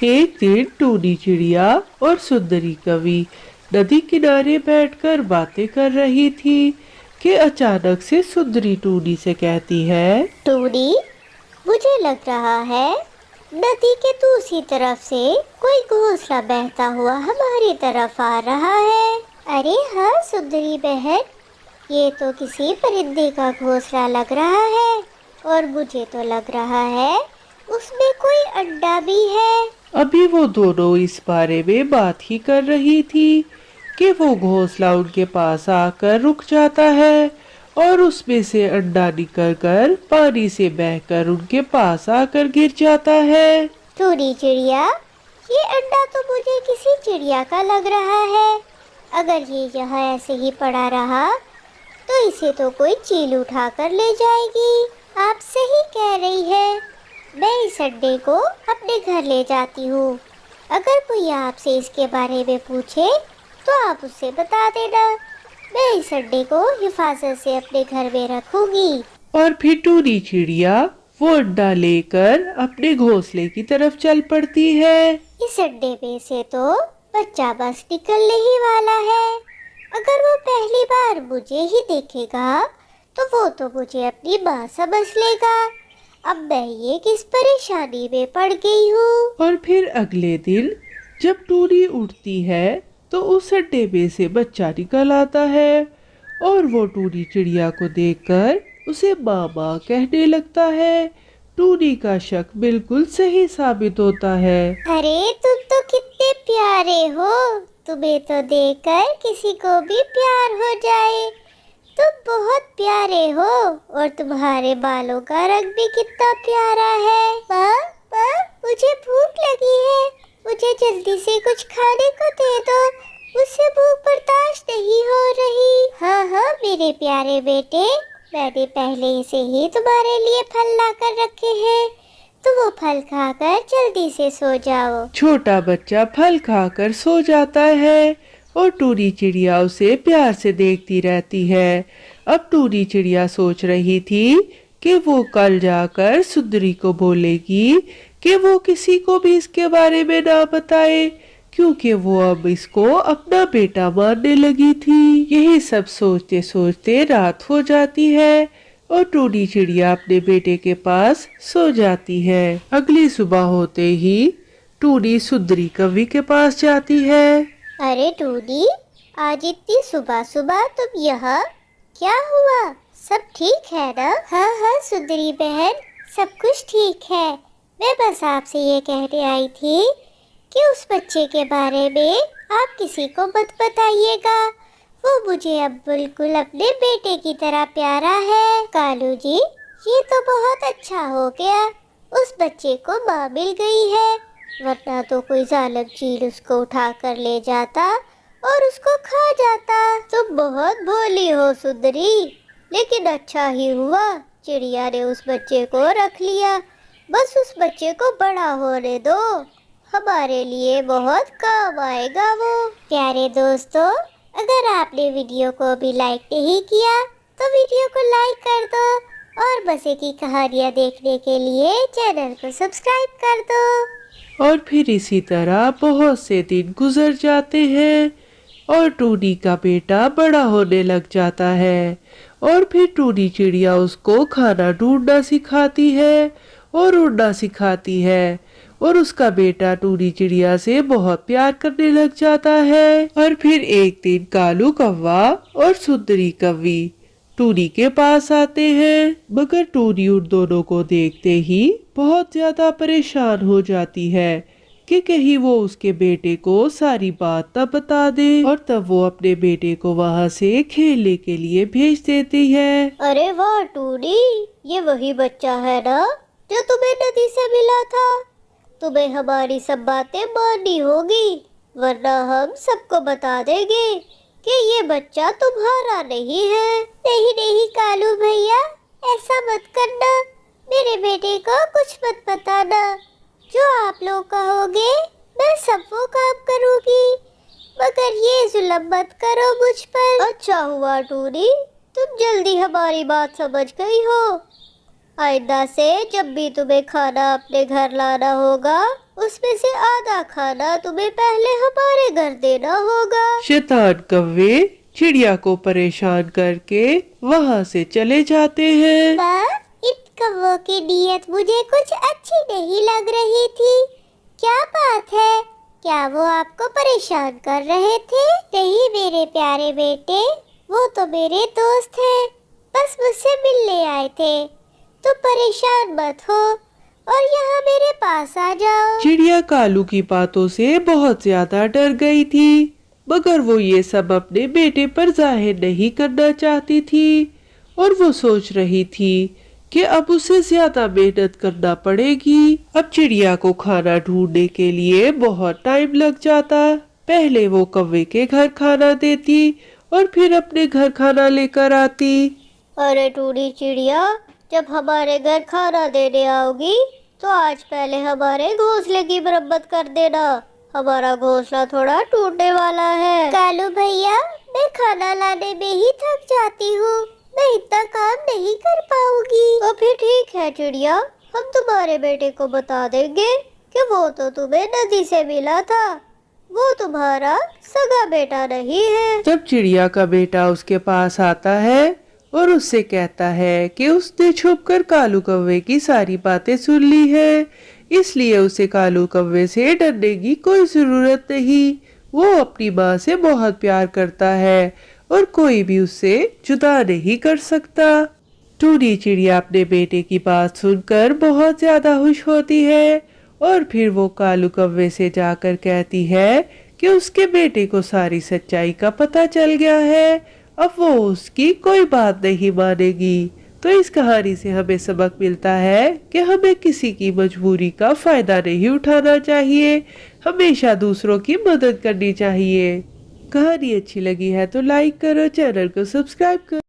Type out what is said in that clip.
एक दिन टूनी चिड़िया और सुंदरी कवि नदी किनारे बैठकर बातें कर रही थी कि अचानक से सुंदरी टूनी से कहती है, टूनी, मुझे लग रहा है नदी के दूसरी तरफ से कोई घोंसला बहता हुआ हमारी तरफ आ रहा है। अरे हाँ सुंदरी बहन, ये तो किसी परिंदे का घोंसला लग रहा है और मुझे तो लग रहा है उसमें कोई अंडा भी है। अभी वो दोनों इस बारे में बात ही कर रही थी कि वो घोंसला उनके पास आकर रुक जाता है और उसमें से अंडा निकलकर पानी से बहकर उनके पास आकर गिर जाता है। टूनी चिड़िया, ये अंडा तो मुझे किसी चिड़िया का लग रहा है। अगर ये यहाँ ऐसे ही पड़ा रहा तो इसे तो कोई चील उठा कर ले जाएगी। आप सही कह रही है, मैं इस अंडे को अपने घर ले जाती हूँ। अगर कोई आपसे इसके बारे में पूछे तो आप उससे बता देना। मैं इस अंडे को हिफाजत से अपने घर में रखूंगी। और फिर टूनी चिड़िया वो अंडा लेकर अपने घोंसले की तरफ चल पड़ती है। इस अंडे में से तो बच्चा बस निकलने ही वाला है। अगर वो पहली बार मुझे ही देखेगा तो वो तो मुझे अपनी माँ समझ लेगा। अब मैं ये किस परेशानी में पड़ गई हूँ। और फिर अगले दिन जब टूनी उठती है तो उस अंडे में से बच्चा निकल आता है और वो टूनी चिड़िया को देखकर उसे मामा कहने लगता है। टूनी का शक बिल्कुल सही साबित होता है। अरे तुम तो कितने प्यारे हो, तुम्हें तो देखकर किसी को भी प्यार हो जाए। तुम बहुत प्यारे हो और तुम्हारे बालों का रंग भी कितना प्यारा है। माँ, मुझे भूख लगी है, मुझे जल्दी से कुछ खाने को दे दो, मुझसे भूख बर्दाश्त नहीं हो रही। हाँ मेरे प्यारे बेटे, मैंने पहले से ही तुम्हारे लिए फल ला कर रखे हैं, तो वो फल खाकर जल्दी से सो जाओ। छोटा बच्चा फल खाकर सो जाता है और टूनी चिड़िया उसे प्यार से देखती रहती है। अब टूनी चिड़िया सोच रही थी कि वो कल जाकर सुंदरी को बोलेगी कि वो किसी को भी इसके बारे में ना बताए, क्योंकि वो अब इसको अपना बेटा मानने लगी थी। यही सब सोचते सोचते रात हो जाती है और टूनी चिड़िया अपने बेटे के पास सो जाती है। अगली सुबह होते ही टूनी सुंदरी कवि के पास जाती है। अरे टूनी, आज इतनी सुबह सुबह तुम यहाँ, क्या हुआ? सब ठीक है ना? हाँ सुंदरी बहन, सब कुछ ठीक है। मैं बस आपसे ये कहने आई थी कि उस बच्चे के बारे में आप किसी को मत बताइएगा। वो मुझे अब बिल्कुल अपने बेटे की तरह प्यारा है। कालू जी, ये तो बहुत अच्छा हो गया, उस बच्चे को माँ मिल गई है, वरना तो कोई जालिम चील उसको उठा कर ले जाता और उसको खा जाता। तुम बहुत भोली हो सुंदरी, लेकिन अच्छा ही हुआ चिड़िया ने उस बच्चे को रख लिया। बस उस बच्चे को बड़ा होने दो, हमारे लिए बहुत काम आएगा वो। प्यारे दोस्तों, अगर आपने वीडियो को अभी लाइक नहीं किया तो वीडियो को लाइक कर दो और मज़े की कहानियाँ देखने के लिए चैनल को सब्सक्राइब कर दो। और फिर इसी तरह बहुत से दिन गुजर जाते हैं और टूनी का बेटा बड़ा होने लग जाता है और फिर टूनी चिड़िया उसको खाना ढूंढना सिखाती है और उड़ना सिखाती है और उसका बेटा टूनी चिड़िया से बहुत प्यार करने लग जाता है। और फिर एक दिन कालू कौवा और सुंदरी कवि टूनी के पास आते हैं, मगर टूनी उन दोनों को देखते ही बहुत ज्यादा परेशान हो जाती है कि कहीं वो उसके बेटे को सारी बात न बता दे और तब वो अपने बेटे को वहाँ से खेलने के लिए भेज देती है। अरे वाह टूनी, ये वही बच्चा है ना जो तुम्हें नदी से मिला था। तुम्हें हमारी सब बातें माननी होगी, वरना हम सबको बता देंगे कि ये बच्चा तुम्हारा नहीं है। नहीं कालू भैया, ऐसा मत करना, मेरे बेटे को कुछ मत बताना। जो आप लोग कहोगे मैं सब वो काम करूँगी, मगर ये जुल्म मत करो मुझ पर। अच्छा हुआ टूनी, तुम जल्दी हमारी बात समझ गई हो। आइंदा से जब भी तुम्हें खाना अपने घर लाना होगा اس میں سے آدھا کھانا تمہیں پہلے ہمارے گھر دینا ہوگا۔ شیطان کوے چڑیا کو پریشان کر کے وہاں سے چلے جاتے ہیں۔ ماں، ان کووں کی نیت مجھے کچھ اچھی نہیں لگ رہی تھی۔ کیا بات ہے؟ کیا وہ آپ کو پریشان کر رہے تھے؟ نہیں میرے پیارے بیٹے، وہ تو میرے دوست ہیں، بس مجھ سے ملنے آئے تھے۔ تم پریشان مت ہو اور یہاں میرے پاس آ جاؤ۔ چڑیا کالو کی باتوں سے بہت زیادہ ڈر گئی تھی، مگر وہ یہ سب اپنے بیٹے پر ظاہر نہیں کرنا چاہتی تھی، اور وہ سوچ رہی تھی کہ اب اسے زیادہ محنت کرنا پڑے گی۔ اب چڑیا کو کھانا ڈھونڈنے کے لیے بہت ٹائم لگ جاتا۔ پہلے وہ کوے کے گھر کھانا دیتی اور پھر اپنے گھر کھانا لے کر آتی۔ ارے ٹوڈی چڑیا، جب ہمارے گھر کھانا دینے آؤ گی تو آج پہلے ہمارے گھونسلے کی مرمت کر دینا، ہمارا گھونسلہ تھوڑا ٹوٹنے والا ہے۔ کالو بھیا، میں کھانا لانے میں ہی تھک جاتی ہوں، میں اتنا کام نہیں کر پاؤں گی۔ تو پھر ٹھیک ہے چڑیا، ہم تمہارے بیٹے کو بتا دیں گے کہ وہ تو تمہیں ندی سے ملا تھا، وہ تمہارا سگا بیٹا نہیں ہے۔ جب چڑیا کا بیٹا اس کے پاس آتا ہے اور اس سے کہتا ہے کہ اس نے چھپ کر کالو کوے کی ساری باتیں سن لی ہے، اس لیے اسے کالو کوے سے ڈرنے کی کوئی ضرورت نہیں۔ وہ اپنی ماں سے بہت پیار کرتا ہے اور کوئی بھی اس سے جدا نہیں کر سکتا۔ ٹوڈی چڑیا اپنے بیٹے کی بات سن کر بہت زیادہ خوش ہوتی ہے، اور پھر وہ کالو کوے سے جا کر کہتی ہے کہ اس کے بیٹے کو ساری سچائی کا پتہ چل گیا ہے، اب وہ اس کی کوئی بات نہیں مانے گی۔ تو اس کہانی سے ہمیں سبق ملتا ہے کہ ہمیں کسی کی مجبوری کا فائدہ نہیں اٹھانا چاہیے، ہمیشہ دوسروں کی مدد کرنی چاہیے۔ کہانی اچھی لگی ہے تو لائک کرو، چینل کو سبسکرائب کرو۔